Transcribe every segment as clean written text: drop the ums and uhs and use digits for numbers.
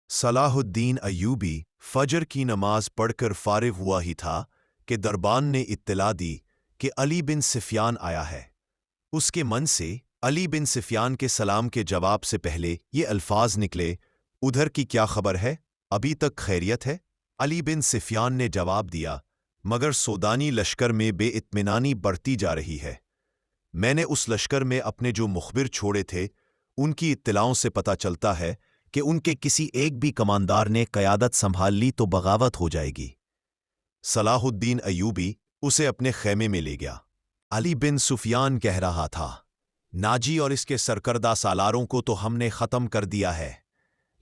صلاح الدین ایوبی فجر کی نماز پڑھ کر فارغ ہوا ہی تھا کہ دربان نے اطلاع دی کہ علی بن سفیان آیا ہے۔ اس کے من سے علی بن سفیان کے سلام کے جواب سے پہلے یہ الفاظ نکلے، ادھر کی کیا خبر ہے؟ ابھی تک خیریت ہے؟ علی بن سفیان نے جواب دیا، مگر سودانی لشکر میں بے اطمینانی بڑھتی جا رہی ہے۔ میں نے اس لشکر میں اپنے جو مخبر چھوڑے تھے ان کی اطلاعوں سے پتہ چلتا ہے کہ ان کے کسی ایک بھی کماندار نے قیادت سنبھال لی تو بغاوت ہو جائے گی۔ صلاح الدین ایوبی اسے اپنے خیمے میں لے گیا۔ علی بن سفیان کہہ رہا تھا، ناجی اور اس کے سرکردہ سالاروں کو تو ہم نے ختم کر دیا ہے،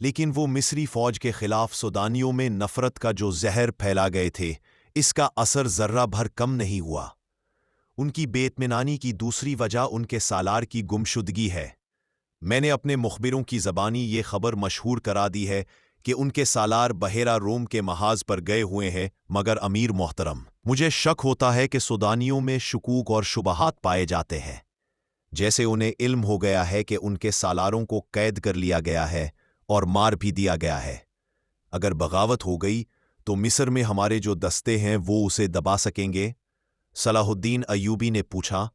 لیکن وہ مصری فوج کے خلاف سودانیوں میں نفرت کا جو زہر پھیلا گئے تھے اس کا اثر ذرہ بھر کم نہیں ہوا۔ ان کی بے اطمینانی کی دوسری وجہ ان کے سالار کی گمشدگی ہے۔ میں نے اپنے مخبروں کی زبانی یہ خبر مشہور کرا دی ہے کہ ان کے سالار بحیرہ روم کے محاذ پر گئے ہوئے ہیں، مگر امیر محترم، مجھے شک ہوتا ہے کہ سودانیوں میں شکوک اور شبہات پائے جاتے ہیں۔ جیسے انہیں علم ہو گیا ہے کہ ان کے سالاروں کو قید کر لیا گیا ہے اور مار بھی دیا گیا ہے۔ اگر بغاوت ہو گئی تو مصر میں ہمارے جو دستے ہیں وہ اسے دبا سکیں گے۔ صلاح الدین ایوبی نے پوچھا،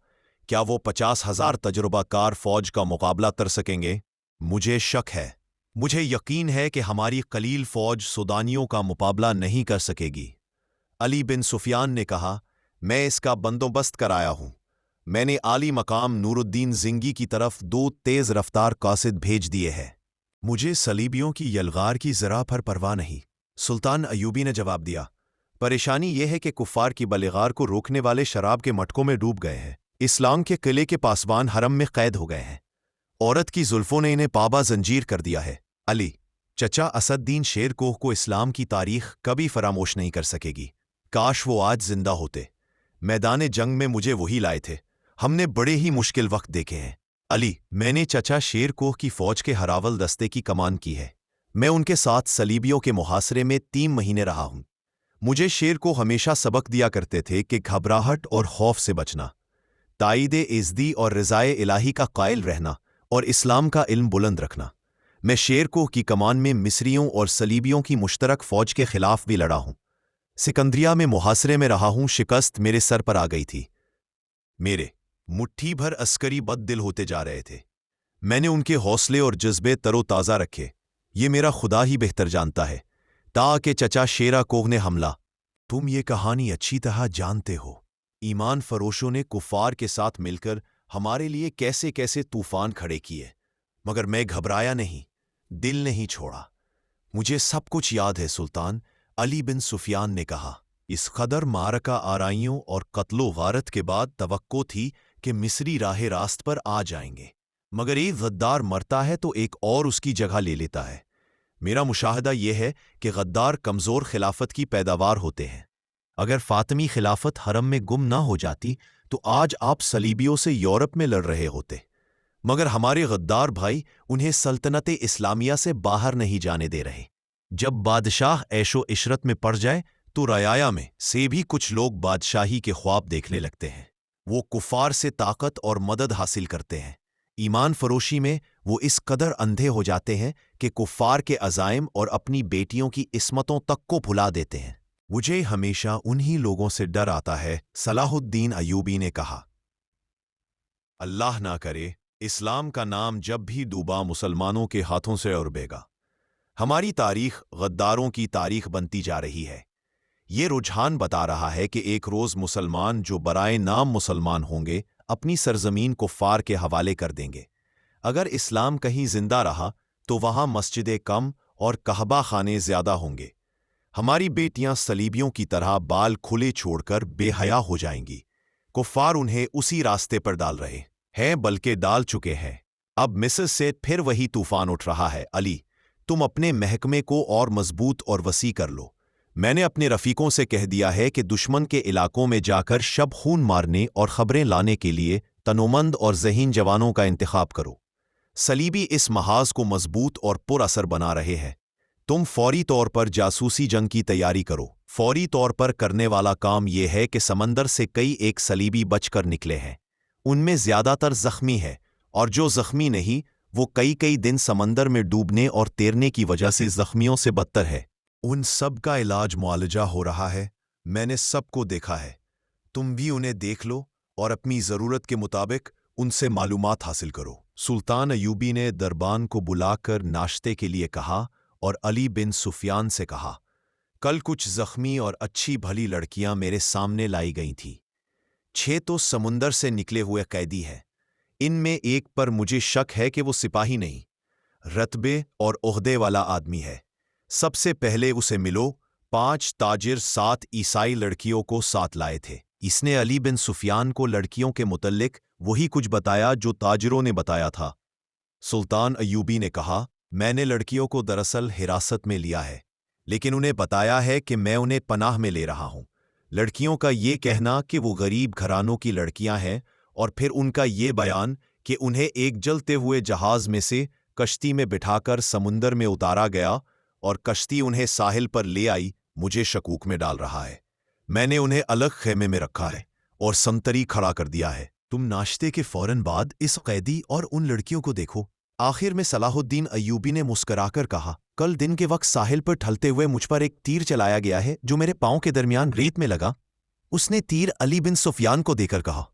کیا وہ 50,000 تجربہ کار فوج کا مقابلہ کر سکیں گے؟ مجھے شک ہے۔ مجھے یقین ہے کہ ہماری قلیل فوج سودانیوں کا مقابلہ نہیں کر سکے گی۔ علی بن سفیان نے کہا، میں اس کا بندوبست کرایا ہوں۔ میں نے عالی مقام نور الدین زنگی کی طرف 2 تیز رفتار قاصد بھیج دیے ہیں۔ مجھے صلیبیوں کی یلغار کی ذرا پر پرواہ نہیں۔ سلطان ایوبی نے جواب دیا، پریشانی یہ ہے کہ کفار کی بلغار کو روکنے والے شراب کے مٹکوں میں ڈوب گئے ہیں۔ اسلام کے قلعے کے پاسبان حرم میں قید ہو گئے ہیں۔ عورت کی زلفوں نے انہیں پابا زنجیر کر دیا ہے۔ علی، چچا اسد دین شیر کوہ کو اسلام کی تاریخ کبھی فراموش نہیں کر سکے گی۔ کاش وہ آج زندہ ہوتے۔ میدان جنگ میں مجھے وہی لائے تھے۔ ہم نے بڑے ہی مشکل وقت دیکھے ہیں۔ علی، میں نے چچا شیر کوہ کی فوج کے ہراول دستے کی کمان کی ہے۔ میں ان کے ساتھ صلیبیوں کے محاصرے میں 3 مہینے رہا ہوں۔ مجھے شیر کو ہمیشہ سبق دیا کرتے تھے کہ گھبراہٹ اور خوف سے بچنا، تائید عزدی اور رضائے الہی کا قائل رہنا اور اسلام کا علم بلند رکھنا۔ میں شیر کوہ کی کمان میں مصریوں اور صلیبیوں کی مشترک فوج کے خلاف بھی لڑا ہوں۔ سکندریہ میں محاصرے میں رہا ہوں، شکست میرے سر پر آ گئی تھی۔ میرے مٹھی بھر عسکری بد دل ہوتے جا رہے تھے۔ میں نے ان کے حوصلے اور جذبے تر و تازہ رکھے، یہ میرا خدا ہی بہتر جانتا ہے، تاکہ چچا شیرا کوہ نے حملہ۔ تم یہ کہانی اچھی طرح جانتے ہو۔ ایمان فروشوں نے کفار کے ساتھ مل کر ہمارے لیے کیسے کیسے طوفان کھڑے کیے، مگر میں گھبرایا نہیں، دل نہیں چھوڑا۔ مجھے سب کچھ یاد ہے سلطان، علی بن سفیان نے کہا۔ اس قدر معرکہ آرائیوں اور قتل و غارت کے بعد توقع تھی کہ مصری راہ راست پر آ جائیں گے، مگر ایک غدار مرتا ہے تو ایک اور اس کی جگہ لے لیتا ہے۔ میرا مشاہدہ یہ ہے کہ غدار کمزور خلافت کی پیداوار ہوتے ہیں۔ اگر فاطمی خلافت حرم میں گم نہ ہو جاتی تو آج آپ صلیبیوں سے یورپ میں لڑ رہے ہوتے، مگر ہمارے غدار بھائی انہیں سلطنت اسلامیہ سے باہر نہیں جانے دے رہے۔ جب بادشاہ عیش و عشرت میں پڑ جائے تو رعایا میں سے بھی کچھ لوگ بادشاہی کے خواب دیکھنے لگتے ہیں۔ وہ کفار سے طاقت اور مدد حاصل کرتے ہیں۔ ایمان فروشی میں وہ اس قدر اندھے ہو جاتے ہیں کہ کفار کے عزائم اور اپنی بیٹیوں کی عصمتوں تک کو بھلا دیتے ہیں۔ مجھے ہمیشہ انہی لوگوں سے ڈر آتا ہے، صلاح الدین ایوبی نے کہا۔ اللہ نہ کرے اسلام کا نام جب بھی ڈوبا مسلمانوں کے ہاتھوں سے اڑے گا۔ ہماری تاریخ غداروں کی تاریخ بنتی جا رہی ہے۔ یہ رجحان بتا رہا ہے کہ ایک روز مسلمان جو برائے نام مسلمان ہوں گے اپنی سرزمین کفار کے حوالے کر دیں گے۔ اگر اسلام کہیں زندہ رہا تو وہاں مسجدیں کم اور کعبہ خانے زیادہ ہوں گے۔ ہماری بیٹیاں صلیبیوں کی طرح بال کھلے چھوڑ کر بے حیا ہو جائیں گی۔ کفار انہیں اسی راستے پر ڈال رہے ہیں، بلکہ ڈال چکے ہیں۔ اب مصر سے پھر وہی طوفان اٹھ رہا ہے۔ علی، تم اپنے محکمے کو اور مضبوط اور وسیع کر لو۔ میں نے اپنے رفیقوں سے کہہ دیا ہے کہ دشمن کے علاقوں میں جا کر شب خون مارنے اور خبریں لانے کے لیے تنومند اور ذہین جوانوں کا انتخاب کرو۔ صلیبی اس محاذ کو مضبوط اور پر اثر بنا رہے ہیں۔ تم فوری طور پر جاسوسی جنگ کی تیاری کرو۔ فوری طور پر کرنے والا کام یہ ہے کہ سمندر سے کئی ایک صلیبی بچ کر نکلے ہیں۔ ان میں زیادہ تر زخمی ہے، اور جو زخمی نہیں वो कई कई दिन समंदर में डूबने और तैरने की वजह से जख्मियों से बदतर है। उन सब का इलाज मुआलजा हो रहा है, मैंने सबको देखा है। तुम भी उन्हें देख लो और अपनी ज़रूरत के मुताबिक उनसे मालूमात हासिल करो। सुल्तान अयूबी ने दरबान को बुलाकर नाश्ते के लिए कहा और अली बिन सुफियान से कहा, कल कुछ जख्मी और अच्छी भली लड़कियां मेरे सामने लाई गई थीं। 6 तो समुंदर से निकले हुए कैदी हैं। इनमें एक पर मुझे शक है कि वो सिपाही नहीं, रतबे और ओहदे वाला आदमी है। सबसे पहले उसे मिलो। 5 ताजिर 7 ईसाई लड़कियों को साथ लाए थे। इसने अली बिन सुफियान को लड़कियों के मुतल्लिक वही कुछ बताया जो ताजिरों ने बताया था। सुल्तान अयूबी ने कहा, मैंने लड़कियों को दरअसल हिरासत में लिया है, लेकिन उन्हें बताया है कि मैं उन्हें पनाह में ले रहा हूं। लड़कियों का ये कहना कि वो गरीब घरानों की लड़कियां हैं और फिर उनका ये बयान कि उन्हें एक जलते हुए जहाज में से कश्ती में बिठाकर समुंदर में उतारा गया और कश्ती उन्हें साहिल पर ले आई, मुझे शकूक में डाल रहा है। मैंने उन्हें अलग खेमे में रखा है और संतरी खड़ा कर दिया है। तुम नाश्ते के फौरन बाद इस कैदी और उन लड़कियों को देखो। आखिर में सलाहुद्दीन अयूबी ने मुस्कराकर कहा, कल दिन के वक्त साहिल पर ढलते हुए मुझ पर एक तीर चलाया गया है जो मेरे पांव के दरमियान रेत में लगा। उसने तीर अली बिन सुफियान को देकर कहा।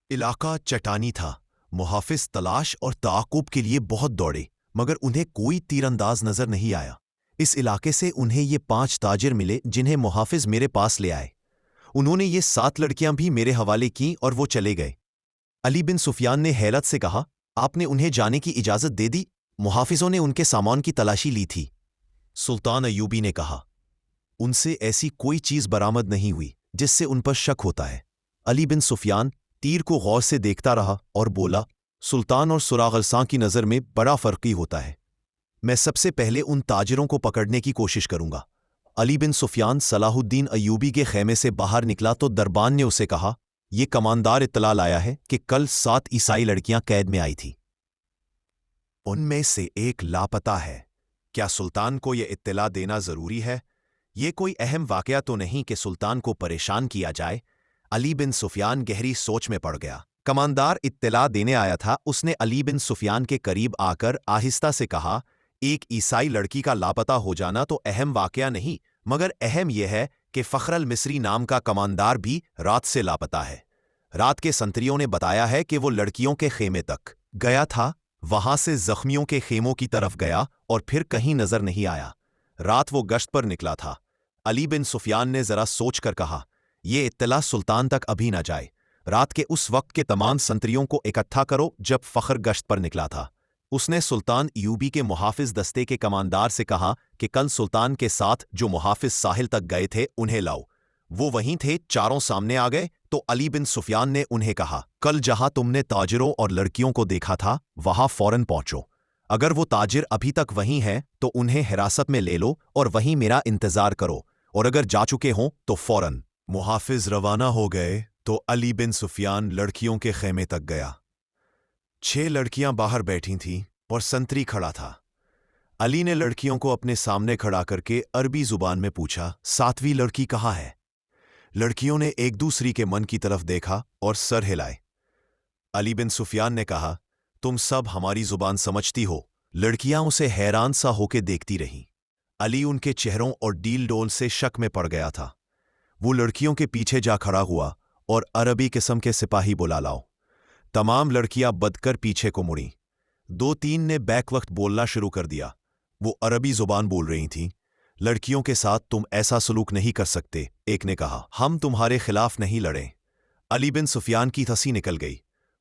इलाका चट्टानी था। मुहाफिज तलाश और ताक़ुब के लिए बहुत दौड़े, मगर उन्हें कोई तीरंदाज नजर नहीं आया। इस इलाके से उन्हें ये 5 ताजिर मिले जिन्हें मुहाफिज मेरे पास ले आए। उन्होंने ये 7 लड़कियां भी मेरे हवाले की और वो चले गए। अली बिन सुफियान ने हैरत से कहा, आपने उन्हें जाने की इजाजत दे दी? मुहाफिजों ने उनके सामान की तलाशी ली थी। सुल्तान अयूबी ने कहा, उनसे ऐसी कोई चीज बरामद नहीं हुई जिससे उन पर शक होता है। अली बिन सुफियान तीर को गौर से देखता रहा और बोला, सुल्तान और सुरागलसां की नज़र में बड़ा फर्की होता है। मैं सबसे पहले उन ताजिरों को पकड़ने की कोशिश करूंगा। अली बिन सुफियान सलाहुद्दीन अयूबी के खेमे से बाहर निकला तो दरबान ने उसे कहा, यह कमानदार इत्तला लाया है कि कल 7 ईसाई लड़कियां कैद में आई थी। उनमें से एक लापता है। क्या सुल्तान को यह इत्तला देना जरूरी है? ये कोई अहम वाकया तो नहीं कि सुल्तान को परेशान किया जाए। अली बिन सुफियान गहरी सोच में पड़ गया। कमानदार इत्तला देने आया था। उसने अली बिन सुफियान के करीब आकर आहिस्ता से कहा, एक ईसाई लड़की का लापता हो जाना तो अहम वाकया नहीं, मगर अहम यह है कि फखरल मिस्री नाम का कमानदार भी रात से लापता है। रात के संतरियों ने बताया है कि वो लड़कियों के खेमे तक गया था, वहां से जख्मियों के खेमों की तरफ गया और फिर कहीं नजर नहीं आया। रात वो गश्त पर निकला था। अली बिन सुफियान ने जरा सोचकर कहा, ये इत्तला सुल्तान तक अभी न जाए। रात के उस वक्त के तमाम संतरियों को इकट्ठा करो जब फखर गश्त पर निकला था। उसने सुल्तान अयूबी के मुहाफिज दस्ते के कमानदार से कहा कि कल सुल्तान के साथ जो मुहाफिज साहिल तक गए थे उन्हें लाओ। वो वहीं थे। चारों सामने आ गए तो अली बिन सुफियान ने उन्हें कहा, कल जहां तुमने ताजिरों और लड़कियों को देखा था वहां फौरन पहुंचो। अगर वो ताजिर अभी तक वहीं हैं तो उन्हें हिरासत में ले लो और वहीं मेरा इंतजार करो, और अगर जा चुके हों तो फौरन। मुहाफिज रवाना हो गए तो अली बिन सुफियान लड़कियों के खेमे तक गया। 6 लड़कियां बाहर बैठी थीं और संतरी खड़ा था। अली ने लड़कियों को अपने सामने खड़ा करके अरबी जुबान में पूछा, 7वीं लड़की कहाँ है? लड़कियों ने एक दूसरी के मन की तरफ देखा और सर हिलाए। अली बिन सुफियान ने कहा, तुम सब हमारी जुबान समझती हो। लड़कियां उसे हैरान सा होके देखती रहीं। अली उनके चेहरों और डील डोल से शक में पड़ गया था। वो लड़कियों के पीछे जा खड़ा हुआ और अरबी किस्म के सिपाही बुला लाओ। तमाम लड़कियां बदकर पीछे को मुड़ीं। 2-3 ने बैक वक्त बोलना शुरू कर दिया। वो अरबी जुबान बोल रही थीं। लड़कियों के साथ तुम ऐसा सलूक नहीं कर सकते, एक ने कहा। हम तुम्हारे खिलाफ नहीं लड़े। अली बिन सुफियान की हंसी निकल गई।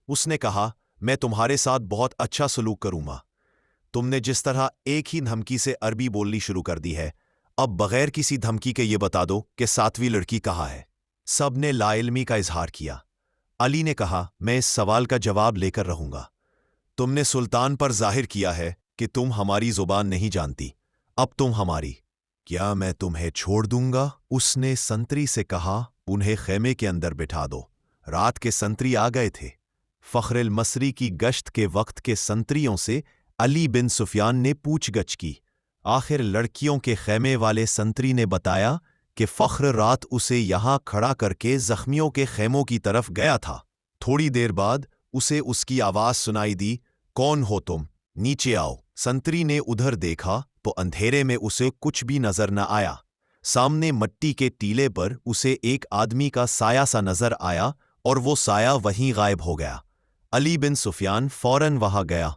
उसने कहा, मैं तुम्हारे साथ बहुत अच्छा सलूक करूंगा। तुमने जिस तरह एक ही धमकी से अरबी बोलनी शुरू कर दी है, अब बगैर किसी धमकी के ये बता दो कि 7वीं लड़की कहाँ है। सब ने लाइल्मी का इजहार किया। अली ने कहा, मैं इस सवाल का जवाब लेकर रहूंगा। तुमने सुल्तान पर जाहिर किया है कि तुम हमारी जुबान नहीं जानती, अब तुम हमारी। क्या मैं तुम्हें छोड़ दूंगा? उसने संतरी से कहा, उन्हें खेमे के अंदर बिठा दो। रात के संतरी आ गए थे। फखरुल मसरी की गश्त के वक्त के संतरियों से अली बिन सुफियान ने पूछगछ की। आखिर लड़कियों के खेमे वाले संतरी ने बताया कि फख्र रात उसे यहां खड़ा करके जख्मियों के खेमों की तरफ गया था। थोड़ी देर बाद उसे उसकी आवाज सुनाई दी, कौन हो तुम? नीचे आओ। संतरी ने उधर देखा तो अंधेरे में उसे कुछ भी नजर न आया। सामने मिट्टी के टीले पर उसे एक आदमी का साया सा नजर आया और वो साया वहीं गायब हो गया। अली बिन सुफियान फौरन वहां गया।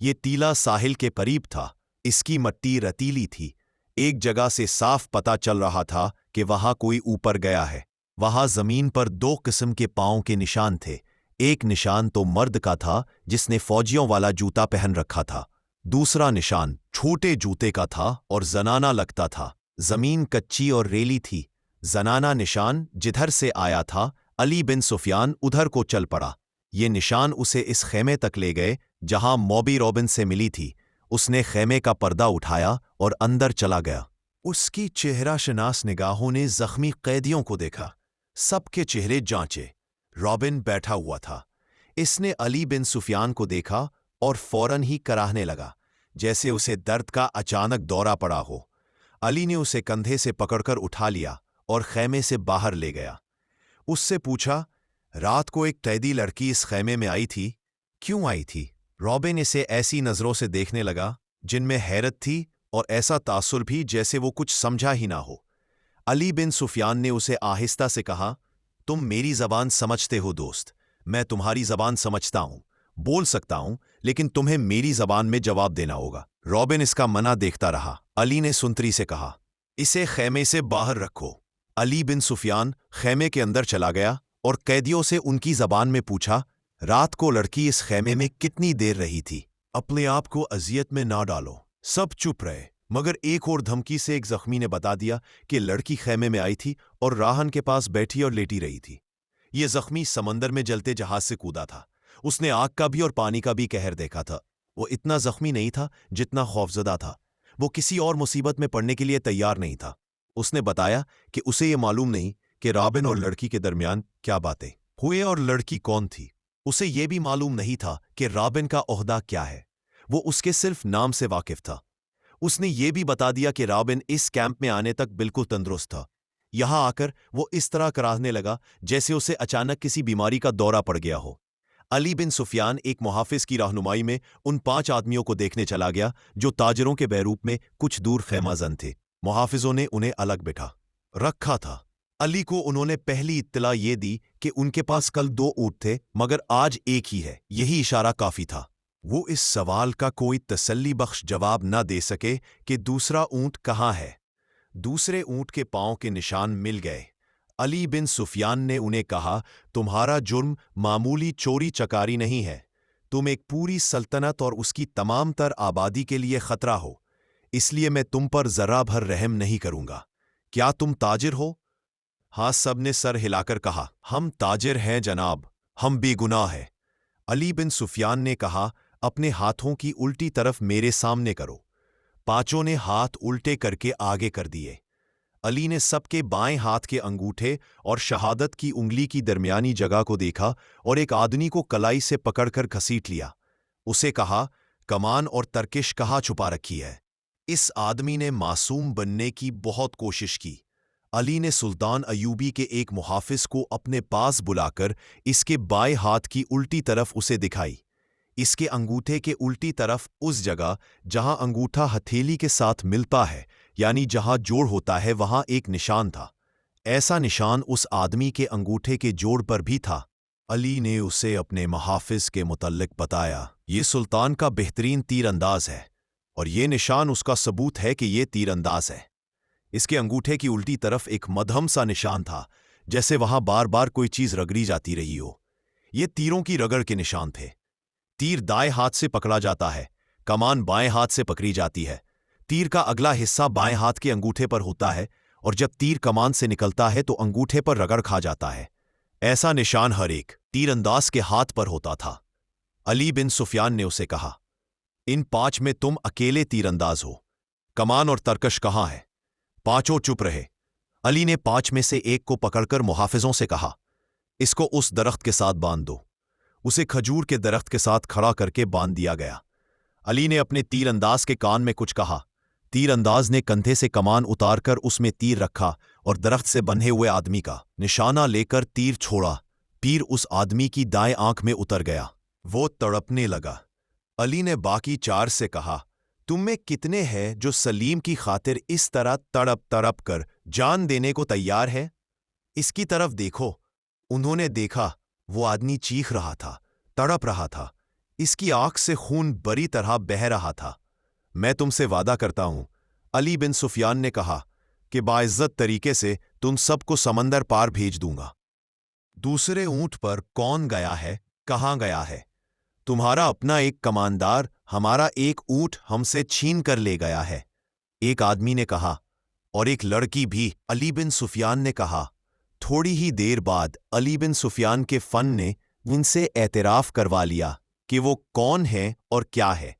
ये टीला साहिल के करीब था। इसकी मिट्टी रतीली थी। एक जगह से साफ पता चल रहा था कि वहां कोई ऊपर गया है। वहां जमीन पर दो किस्म के पांव के निशान थे। एक निशान तो मर्द का था जिसने फौजियों वाला जूता पहन रखा था। दूसरा निशान छोटे जूते का था और जनाना लगता था। जमीन कच्ची और रेली थी। जनाना निशान जिधर से आया था, अली बिन सुफियान उधर को चल पड़ा। ये निशान उसे इस खेमे तक ले गए जहां मॉबी रॉबिन से मिली थी। उसने खेमे का पर्दा उठाया और अंदर चला गया। उसकी चेहरा शनास निगाहों ने जख्मी कैदियों को देखा। सबके चेहरे जांचे। रॉबिन बैठा हुआ था। इसने अली बिन सुफियान को देखा और फौरन ही कराहने लगा, जैसे उसे दर्द का अचानक दौरा पड़ा हो। अली ने उसे कंधे से पकड़कर उठा लिया और खेमे से बाहर ले गया। उससे पूछा, रात को एक कैदी लड़की इस खेमे में आई थी, क्यों आई थी? रॉबिन इसे ऐसी नजरों से देखने लगा जिनमें हैरत थी और ऐसा तासुर भी जैसे वो कुछ समझा ही ना हो। अली बिन सुफियान ने उसे आहिस्ता से कहा, तुम मेरी जबान समझते हो दोस्त, मैं तुम्हारी जबान समझता हूं, बोल सकता हूं, लेकिन तुम्हें मेरी जबान में जवाब देना होगा। रॉबिन इसका मना देखता रहा। अली ने सुंतरी से कहा, इसे खेमे से बाहर रखो। अली बिन सुफियान खेमे के अंदर चला गया और कैदियों से उनकी जबान में पूछा, रात को लड़की इस खेमे में कितनी देर रही थी? अपने आप को अजियत में ना डालो। सब चुप रहे, मगर एक और धमकी से एक जख्मी ने बता दिया कि लड़की खेमे में आई थी और राहन के पास बैठी और लेटी रही थी। ये जख्मी समंदर में जलते जहाज से कूदा था। उसने आग का भी और पानी का भी कहर देखा था। वो इतना जख्मी नहीं था जितना खौफजदा था। वो किसी और मुसीबत में पड़ने के लिए तैयार नहीं था। उसने बताया कि उसे ये मालूम नहीं कि रॉबिन और लड़की के दरमियान क्या बातें हुए और लड़की कौन थी। उसे ये भी मालूम नहीं था कि रॉबिन का ओहदा क्या है। वो उसके सिर्फ नाम से वाकिफ था। उसने ये भी बता दिया कि रॉबिन इस कैंप में आने तक बिल्कुल तंदुरुस्त था। यहां आकर वो इस तरह कराहने लगा जैसे उसे अचानक किसी बीमारी का दौरा पड़ गया हो। अली बिन सुफियान एक मुहाफिज की रहनुमाई में उन 5 आदमियों को देखने चला गया जो ताजरों के बैरूप में कुछ दूर खैमाजन थे। मुहाफिजों ने उन्हें अलग बिठा रखा था। अली को उन्होंने पहली इत्तला ये दी कि उनके पास कल 2 ऊँट थे मगर आज एक ही है। यही इशारा काफी था। वो इस सवाल का कोई तसल्ली बख्श जवाब न दे सके कि दूसरा ऊँट कहाँ है। दूसरे ऊँट के पांव के निशान मिल गए। अली बिन सुफियान ने उन्हें कहा, तुम्हारा जुर्म मामूली चोरी चकारी नहीं है। तुम एक पूरी सल्तनत और उसकी तमाम तर आबादी के लिए खतरा हो, इसलिए मैं तुम पर जरा भर रहम नहीं करूंगा। क्या तुम ताजिर हो? हाँ, सब ने सर हिलाकर कहा, हम ताजिर हैं जनाब, हम बेगुनाह हैं। अली बिन सुफियान ने कहा, अपने हाथों की उल्टी तरफ मेरे सामने करो। 5 ने हाथ उल्टे करके आगे कर दिए। अली ने सबके बाएं हाथ के अंगूठे और शहादत की उंगली की दरमियानी जगह को देखा और एक आदमी को कलाई से पकड़कर घसीट लिया। उसे कहा, कमान और तरकिश कहाँ छुपा रखी है? इस आदमी ने मासूम बनने की बहुत कोशिश की। अली ने सुल्तान अयूबी के एक मुहाफिज को अपने पास बुलाकर इसके बाएं हाथ की उल्टी तरफ उसे दिखाई। इसके अंगूठे के उल्टी तरफ उस जगह जहां अंगूठा हथेली के साथ मिलता है, यानी जहां जोड़ होता है, वहां एक निशान था। ऐसा निशान उस आदमी के अंगूठे के जोड़ पर भी था। अली ने उसे अपने मुहाफिज के मुतल्लिक बताया, ये सुल्तान का बेहतरीन तीरंदाज है और ये निशान उसका सबूत है कि ये तीरंदाज है। इसके अंगूठे की उल्टी तरफ एक मध्यम सा निशान था, जैसे वहां बार बार कोई चीज रगड़ी जाती रही हो। ये तीरों की रगड़ के निशान थे। तीर दाएं हाथ से पकड़ा जाता है, कमान बाएं हाथ से पकड़ी जाती है। तीर का अगला हिस्सा बाएं हाथ के अंगूठे पर होता है और जब तीर कमान से निकलता है तो अंगूठे पर रगड़ खा जाता है। ऐसा निशान हर एक तीरंदाज के हाथ पर होता था। अली बिन सुफियान ने उसे कहा, इन 5 में तुम अकेले तीरंदाज हो। कमान और तरकश कहाँ है? 5 चुप रहे। अली ने 5 में से एक को पकड़कर मुहाफिजों से कहा, इसको उस दरख्त के साथ बांध दो। उसे खजूर के दरख्त के साथ खड़ा करके बांध दिया गया। अली ने अपने तीरंदाज के कान में कुछ कहा। तीरंदाज ने कंधे से कमान उतारकर उसमें तीर रखा और दरख्त से बंधे हुए आदमी का निशाना लेकर तीर छोड़ा। तीर उस आदमी की दाएं आंख में उतर गया। वो तड़पने लगा। علی نے باقی 4 سے کہا، تم میں کتنے ہیں جو سلیم کی خاطر اس طرح تڑپ تڑپ کر جان دینے کو تیار ہے؟ اس کی طرف دیکھو۔ انہوں نے دیکھا، وہ آدمی چیخ رہا تھا، تڑپ رہا تھا، اس کی آنکھ سے خون بری طرح بہہ رہا تھا۔ میں تم سے وعدہ کرتا ہوں، علی بن سفیان نے کہا، کہ باعزت طریقے سے تم سب کو سمندر پار بھیج دوں گا۔ دوسرے اونٹ پر کون گیا ہے؟ کہاں گیا ہے؟ تمہارا اپنا ایک کماندار ہمارا ایک اونٹ ہم سے چھین کر لے گیا ہے، ایک آدمی نے کہا، اور ایک لڑکی بھی، علی بن سفیان نے کہا۔ تھوڑی ہی دیر بعد علی بن سفیان کے فن نے ان سے اعتراف کروا لیا کہ وہ کون ہے اور کیا ہے،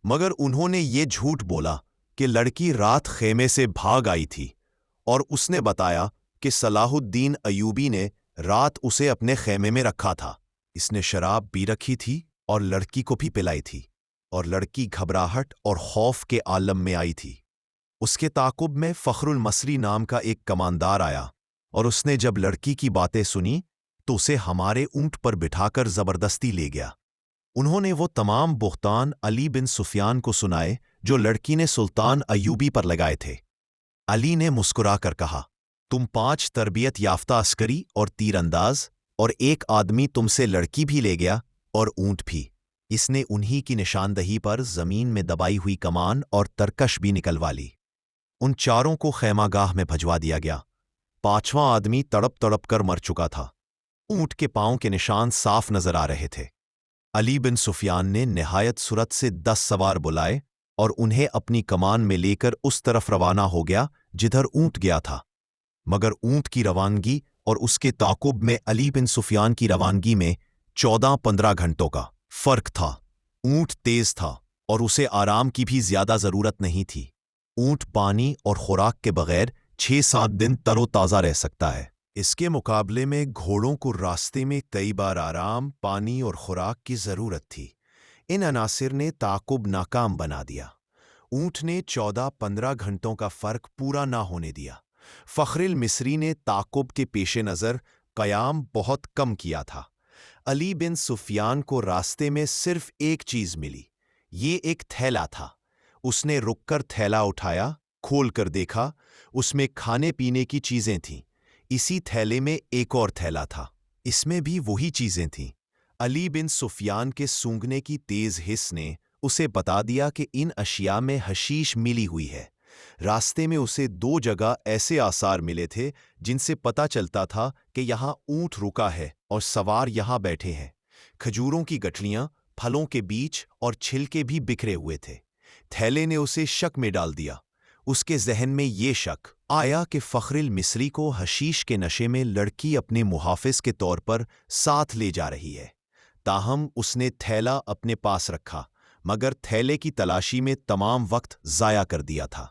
مگر انہوں نے یہ جھوٹ بولا کہ لڑکی رات خیمے سے بھاگ آئی تھی، اور اس نے بتایا کہ صلاح الدین ایوبی نے رات اسے اپنے خیمے میں رکھا تھا۔ اس نے شراب پی رکھی تھی اور لڑکی کو بھی پلائی تھی، اور لڑکی گھبراہٹ اور خوف کے عالم میں آئی تھی۔ اس کے تعاقب میں فخر المصری نام کا ایک کماندار آیا، اور اس نے جب لڑکی کی باتیں سنی تو اسے ہمارے اونٹ پر بٹھا کر زبردستی لے گیا۔ انہوں نے وہ تمام بہتان علی بن سفیان کو سنائے جو لڑکی نے سلطان ایوبی پر لگائے تھے۔ علی نے مسکرا کر کہا، تم 5 تربیت یافتہ عسکری اور تیر انداز، اور ایک آدمی تم سے لڑکی بھی لے گیا اور اونٹ بھی۔ اس نے انہی کی نشاندہی پر زمین میں دبائی ہوئی کمان اور ترکش بھی نکلوا لی۔ ان 4 کو خیمہ گاہ میں بھجوا دیا گیا۔ 5واں آدمی تڑپ تڑپ کر مر چکا تھا۔ اونٹ کے پاؤں کے نشان صاف نظر آ رہے تھے۔ علی بن سفیان نے نہایت سرعت سے 10 سوار بلائے اور انہیں اپنی کمان میں لے کر اس طرف روانہ ہو گیا جدھر اونٹ گیا تھا، مگر اونٹ کی روانگی اور اس کے تعاقب میں علی بن سفیان کی روانگی میں 14-15 گھنٹوں کا فرق تھا۔ اونٹ تیز تھا اور اسے آرام کی بھی زیادہ ضرورت نہیں تھی۔ اونٹ پانی اور خوراک کے بغیر 6-7 دن تر و تازہ رہ سکتا ہے۔ اس کے مقابلے میں گھوڑوں کو راستے میں کئی بار آرام، پانی اور خوراک کی ضرورت تھی۔ ان عناصر نے تعاقب ناکام بنا دیا۔ اونٹ نے 14-15 گھنٹوں کا فرق پورا نہ ہونے دیا۔ فخر المصری نے تعاقب کے پیش نظر قیام بہت کم کیا تھا۔ علی بن سفیان کو راستے میں صرف ایک چیز ملی، یہ ایک تھیلا تھا۔ اس نے رک کر تھیلا اٹھایا، کھول کر دیکھا، اس میں کھانے پینے کی چیزیں تھیں۔ اسی تھیلے میں ایک اور تھیلا تھا، اس میں بھی وہی چیزیں تھیں۔ علی بن سفیان کے سونگھنے کی تیز حس نے اسے بتا دیا کہ ان اشیاء میں حشیش ملی ہوئی ہے۔ راستے میں اسے 2 جگہ ایسے آثار ملے تھے جن سے پتہ چلتا تھا کہ یہاں اونٹ رکا ہے اور سوار یہاں بیٹھے ہیں۔ کھجوروں کی گٹھلیاں، پھلوں کے بیج اور چھلکے بھی بکھرے ہوئے تھے۔ تھیلے نے اسے شک میں ڈال دیا۔ اس کے ذہن میں یہ شک آیا کہ فخر المصری کو حشیش کے نشے میں لڑکی اپنے محافظ کے طور پر ساتھ لے جا رہی ہے۔ تاہم اس نے تھیلا اپنے پاس رکھا، مگر تھیلے کی تلاشی میں تمام وقت ضائع کر دیا تھا۔